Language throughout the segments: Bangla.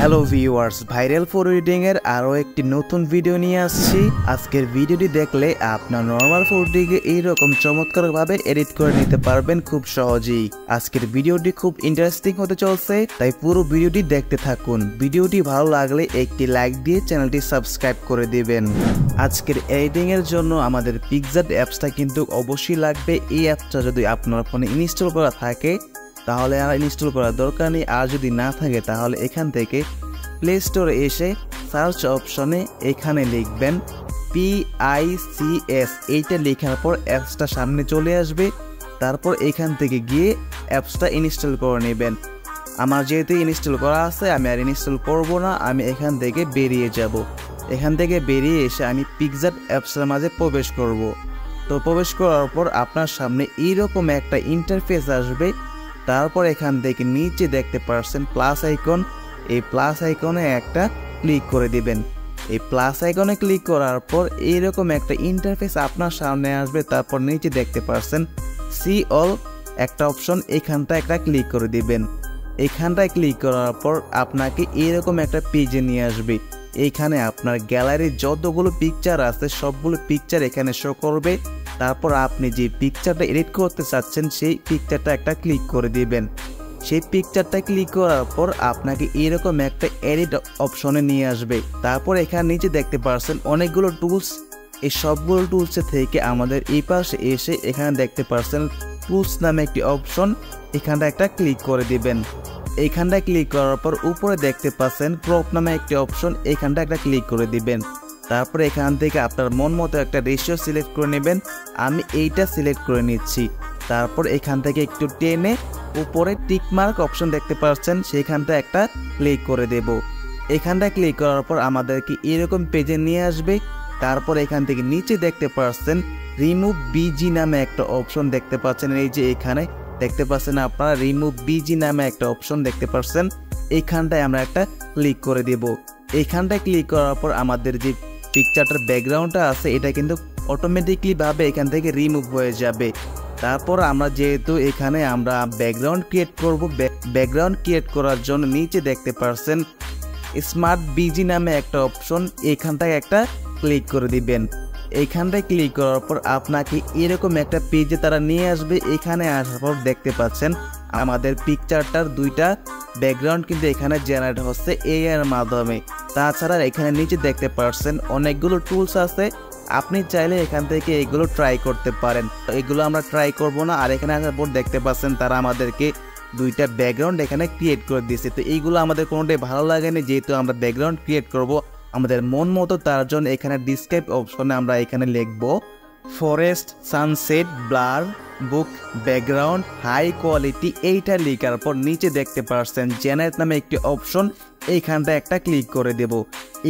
Hello viewers, viral for editing এর আরো একটি নতুন ভিডিও নিয়ে আসছি। আজকের ভিডিওটি দেখলে আপনার নরমাল ফটোটিকে এইরকম চমৎকারভাবে এডিট করে নিতে পারবেন খুব সহজেই। আজকের ভিডিওটি খুব ইন্টারেস্টিং হতে চলছে, তাই পুরো ভিডিওটি দেখতে থাকুন। ভিডিওটি ভালো লাগলে একটি লাইক দিয়ে চ্যানেলটি সাবস্ক্রাইব করে দিবেন। আজকের এডিটিং এর জন্য আমাদের পিক্সার্ট অ্যাপসটা কিন্তু অবশ্যই লাগবে। এই অ্যাপসটা যদি আপনার ফোনে ইনস্টল করা থাকে তাহলে আর ইনস্টল করার দরকার নেই, আর যদি না থাকে তাহলে এখান থেকে প্লে স্টোরে এসে সার্চ অপশনে এখানে লিখবেন PICS। এইটা লেখার পর অ্যাপসটা সামনে চলে আসবে। তারপর এখান থেকে গিয়ে অ্যাপসটা ইনস্টল করে নেবেন। আমার যেহেতু ইনস্টল করা আছে আমি আর ইনস্টল করব না, আমি এখান থেকে বেরিয়ে যাব। এখান থেকে বেরিয়ে এসে আমি পিক্সার্ট অ্যাপসের মাঝে প্রবেশ করব। তো প্রবেশ করার পর আপনার সামনে এইরকম একটা ইন্টারফেস আসবে। তারপর এখান থেকে নিচে দেখতে পাচ্ছেন প্লাস আইকন, এই প্লাস আইকনে একটা ক্লিক করে দিবেন। এই প্লাস আইকনে ক্লিক করার পর এইরকম একটা ইন্টারফেস আপনার সামনে আসবে। তারপর নিচে দেখতে পাচ্ছেন সি অল একটা অপশন, এখানটায় একটা ক্লিক করে দিবেন। এখানটায় ক্লিক করার পর আপনাকে এইরকম একটা পেজে নিয়ে আসবে। এইখানে আপনার গ্যালারির যতগুলো পিকচার আছে সবগুলো পিকচার এখানে শো করবে। তারপর আপনি যে পিকচারটা এডিট করতে চাচ্ছেন সেই পিকচারটা একটা ক্লিক করে দিবেন। সেই পিকচারটা ক্লিক করার পর আপনাকে এরকম একটা এডিট অপশনে নিয়ে আসবে। তারপর এখানে নিচে দেখতে পাচ্ছেন অনেকগুলো টুলস। এই সবগুলো টুলসের থেকে আমাদের এই পাশে এসে এখানে দেখতে পাচ্ছেন টুলস নামে একটি অপশন, এখানটা একটা ক্লিক করে দিবেন। এইখানটায় ক্লিক করার পর উপরে দেখতে পাচ্ছেন ক্রপ নামে একটি অপশন, এইখানটা একটা ক্লিক করে দিবেন। তারপরে এখান থেকে আপনার মন মতো একটা রেশিও সিলেক্ট করে নেবেন। আমি এইটা সিলেক্ট করে নিচ্ছি। তারপর এখান থেকে একটু টেনে উপরে টিক মার্ক অপশন দেখতে পাচ্ছেন, সেইখানটা একটা ক্লিক করে দেব। এখানটা ক্লিক করার পর আমাদেরকে এরকম পেজে নিয়ে আসবে। তারপর এখান থেকে নিচে দেখতে পাচ্ছেন রিমুভ বিজি নামে একটা অপশন দেখতে পাচ্ছেন। এই যে এখানে দেখতে পাচ্ছেন আপনারা রিমুভ বিজি নামে একটা অপশন দেখতে পাচ্ছেন, এইখানটায় আমরা একটা ক্লিক করে দেব। এইখানটায় ক্লিক করার পর আমাদের যে পিকচারটার ব্যাকগ্রাউন্ডটা আছে এটা কিন্তু অটোমেটিকলি ভাবে এখান থেকে রিমুভ হয়ে যাবে। তারপর আমরা যেহেতু এখানে আমরা ব্যাকগ্রাউন্ড ক্রিয়েট করব, ব্যাকগ্রাউন্ড ক্রিয়েট করার জন্য নিচে দেখতে পাচ্ছেন স্মার্ট বিজি নামে একটা অপশন, এইখানটায় একটা ক্লিক করে দিবেন। এইখানটায় ক্লিক করার পর আপনাকে এরকম একটা পেজে তারা নিয়ে আসবে। এখানে আসার পর দেখতে পাচ্ছেন আমাদের পিকচারটার দুইটা ব্যাকগ্রাউন্ড কিন্তু এখানে জেনারেট হচ্ছে AI এর মাধ্যমে। তাছাড়া এখানে নিচে দেখতে পাচ্ছেন অনেকগুলো টুলস আছে, আপনি চাইলে এখান থেকে এগুলো ট্রাই করতে পারেন। এগুলো আমরা ট্রাই করব না। আর এখানে আসার পর দেখতে পাচ্ছেন তারা আমাদেরকে দুইটা ব্যাকগ্রাউন্ড এখানে ক্রিয়েট করে দিয়েছে। তো এইগুলো আমাদের কোনোটাই ভালো লাগেনি, যেহেতু আমরা ব্যাকগ্রাউন্ড ক্রিয়েট করব আমাদের মন মতো, তার জন্য এখানে ডিসক্রাইব অপশনে আমরা এখানে লিখব ফরেস্ট সানসেট ব্লার বুক ব্যাকগ্রাউন্ড হাই কোয়ালিটি। এইটা লেখার পর নিচে দেখতে পাচ্ছেন জেনারেট নামে একটি অপশন, এইখানটা একটা ক্লিক করে দেব।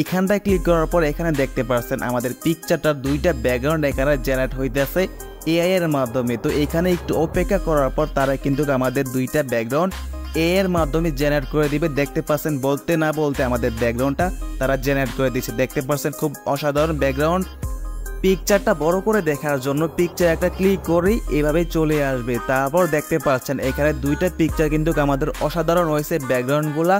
এইখানটায় ক্লিক করার পর এখানে দেখতে পাচ্ছেন আমাদের পিকচারটার দুইটা ব্যাকগ্রাউন্ড এখানে জেনারেট হইতেছে AI এর মাধ্যমে। তো এখানে একটু অপেক্ষা করার পর তারা কিন্তু আমাদের দুইটা ব্যাকগ্রাউন্ড AI এর মাধ্যমে জেনারেট করে দিবে। দেখতে পাচ্ছেন বলতে না বলতে আমাদের ব্যাকগ্রাউন্ডটা তারা জেনারেট করে দিচ্ছে। দেখতে পাচ্ছেন খুব অসাধারণ ব্যাকগ্রাউন্ড। পিকচারটা বড় করে দেখার জন্য পিকচার একটা ক্লিক করেই এভাবে চলে আসবে। তারপর দেখতে পাচ্ছেন এখানে দুইটা পিকচার কিন্তু আমাদের অসাধারণ হয়েছে ব্যাকগ্রাউন্ডগুলা।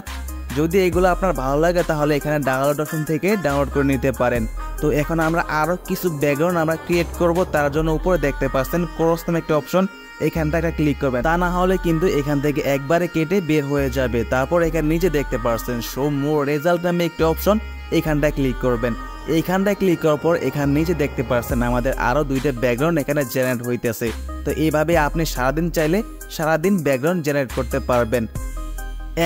যদি এগুলো আপনার ভালো লাগে তাহলে এখানে ডাউনলোড অপশন থেকে ডাউনলোড করে নিতে পারেন। তো এখন আমরা আরও কিছু ব্যাকগ্রাউন্ড আমরা ক্রিয়েট করব, তার জন্য উপরে দেখতে পাচ্ছেন ক্রস নামে একটা অপশন, এখানটা একটা ক্লিক করবেন। তা না হলে কিন্তু এখান থেকে একবারে কেটে বের হয়ে যাবে। তারপর এখানে নিচে দেখতে পাচ্ছেন শো মোর রেজাল্ট নামে একটি অপশন, এখানটা ক্লিক করবেন। এইখানটায় ক্লিক করার পর এখানে নিচে দেখতে পাচ্ছেন আমাদের আরও দুইটা ব্যাকগ্রাউন্ড এখানে জেনারেট হইতেছে। তো এইভাবে আপনি সারাদিন চাইলে সারাদিন ব্যাকগ্রাউন্ড জেনারেট করতে পারবেন।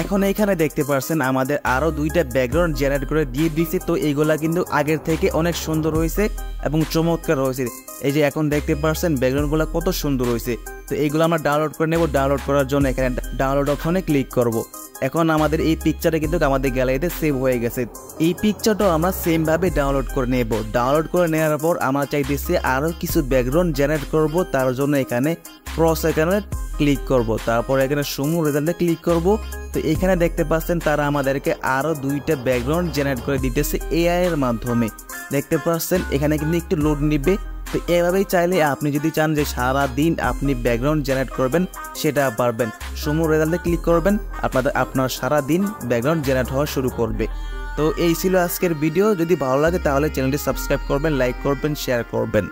এখন এখানে দেখতে পাচ্ছেন আমাদের আরও দুইটা ব্যাকগ্রাউন্ড জেনারেট করে দিয়ে দিয়েছে। তো এইগুলা কিন্তু আগের থেকে অনেক সুন্দর হয়েছে এবং চমৎকার হয়েছে। এই যে এখন দেখতে পাচ্ছেন ব্যাকগ্রাউন্ডগুলো কত সুন্দর হয়েছে। তো এইগুলো আমরা ডাউনলোড করে নেব। ডাউনলোড করার জন্য এখানে ডাউনলোড অপশনে ক্লিক করব। এখন আমাদের এই পিকচারটা কিন্তু আমাদের গ্যালারিতে সেভ হয়ে গেছে। এই পিকচারটাও আমরা সেমভাবে ডাউনলোড করে নেব। ডাউনলোড করে নেওয়ার পর আমরা চাইতেছি আরও কিছু ব্যাকগ্রাউন্ড জেনারেট করব, তার জন্য এখানে ক্রস এখানে ক্লিক করব। তারপর এখানে সমু রেজাল্টে ক্লিক করব। তো এখানে দেখতে পাচ্ছেন তারা আমাদেরকে আরও দুইটা ব্যাকগ্রাউন্ড জেনারেট করে দিতেছে AI এর মাধ্যমে। দেখতে পাচ্ছেন এখানে কিন্তু একটু লোড নিবে। তো এভাবেই চাইলে আপনি যদি চান যে সারা দিন আপনি ব্যাকগ্রাউন্ড জেনারেট করবেন সেটা পারবেন। সমুর রেজাল্টে ক্লিক করবেন, আপনার সারা দিন ব্যাকগ্রাউন্ড জেনারেট হওয়া শুরু করবে। তো এই ছিল আজকের ভিডিও। যদি ভালো লাগে তাহলে চ্যানেলটি সাবস্ক্রাইব করবেন, লাইক করবেন, শেয়ার করবেন।